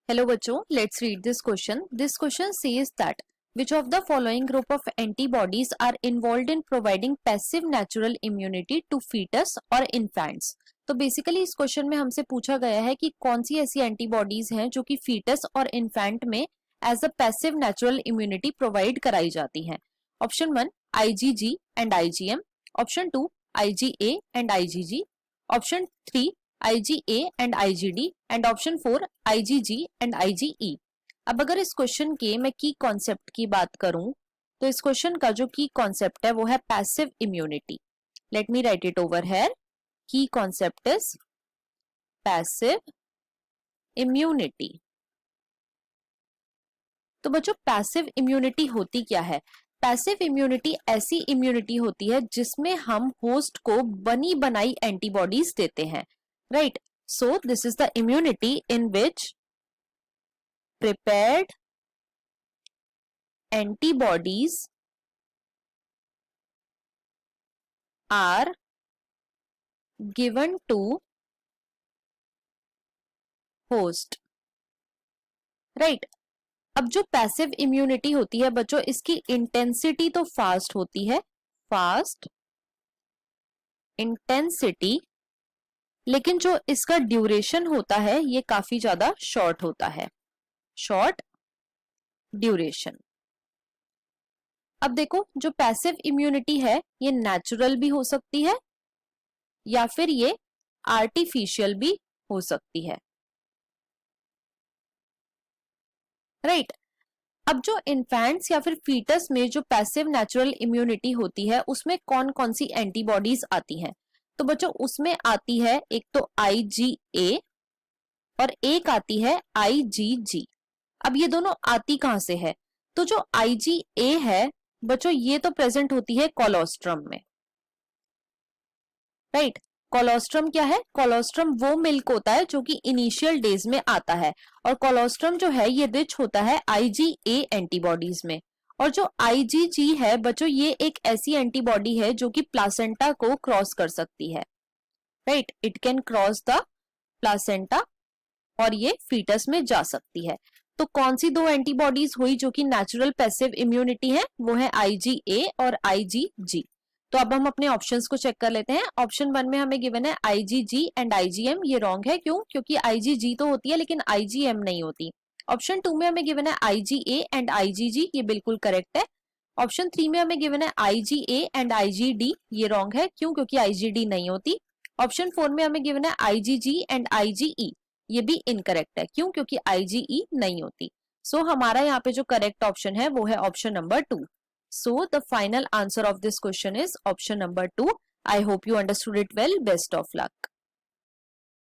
Hello बच्चों, let's read this question. This question says that which of the following group of antibodies are involved in providing passive natural immunity to fetus or infants? तो basically इस question में हमसे पूछा गया है कि कौन सी ऐसी एंटीबॉडीज हैं जो कि फीटस और इन्फेंट में as a passive natural immunity provide कराई जाती हैं. Option 1 IgG and IgM, option 2 IgA and IgG, option 3 IgA and IgD and option 4 IgG and IgE. अब अगर इस क्वेश्चन के मैं की कॉन्सेप्ट की बात करूं तो इस क्वेश्चन का जो की कॉन्सेप्ट है वो है passive immunity. Let me right it over here. की कॉन्सेप्ट इज पैसिव इम्यूनिटी. तो बच्चों पैसिव इम्यूनिटी होती क्या है? पैसिव इम्यूनिटी ऐसी इम्यूनिटी होती है जिसमें हम होस्ट को बनी बनाई एंटीबॉडीज देते हैं. Right. So this is the immunity in which prepared antibodies are given to host. Right. अब जो पैसिव इम्यूनिटी होती है बच्चों, इसकी इंटेंसिटी तो फास्ट होती है, फास्ट इंटेंसिटी, लेकिन जो इसका ड्यूरेशन होता है ये काफी ज्यादा शॉर्ट होता है, शॉर्ट ड्यूरेशन. अब देखो जो पैसिव इम्यूनिटी है ये नेचुरल भी हो सकती है या फिर ये आर्टिफिशियल भी हो सकती है. राइट. अब जो इन्फेंट्स या फिर फीटस में जो पैसिव नेचुरल इम्यूनिटी होती है उसमें कौन कौन सी एंटीबॉडीज आती हैं? तो बच्चों उसमें आती है एक तो IgA और एक आती है IgG. अब ये दोनों आती कहां से है? तो जो IgA है बच्चों ये तो प्रेजेंट होती है कोलोस्ट्रम में. राइट. कोलोस्ट्रम क्या है? कोलोस्ट्रम वो मिल्क होता है जो कि इनिशियल डेज में आता है और कोलोस्ट्रम जो है ये रिच होता है IgA एंटीबॉडीज में. और जो IgG है बच्चों ये एक ऐसी एंटीबॉडी है जो कि प्लासेंटा को क्रॉस कर सकती है. Right. It can cross the placenta और ये फीटस में जा सकती है. तो कौन सी दो एंटीबॉडीज हुई जो कि नेचुरल पैसिव इम्यूनिटी है? वो है IgA और IgG. तो अब हम अपने ऑप्शंस को चेक कर लेते हैं. ऑप्शन 1 में हमें गिवन है IgG एंड IgM. ये रॉन्ग है. क्यों? क्योंकि IgG तो होती है लेकिन IgM नहीं होती. ऑप्शन 2 में हमें गिवन है IgA एंड IgG. ये बिल्कुल करेक्ट है. ऑप्शन 3 में हमें गिवन है IgA एंड IgD. ये रॉन्ग है. क्यों? क्योंकि IgD नहीं होती. ऑप्शन 4 में हमें गिवन है IgG एंड IgE. ये भी इनकरेक्ट है. क्यों? क्योंकि IgE नहीं होती. सो हमारा यहाँ पे जो करेक्ट ऑप्शन है वो है option number 2. So the final answer of this question is option number 2. I hope you understood it well. Best of luck.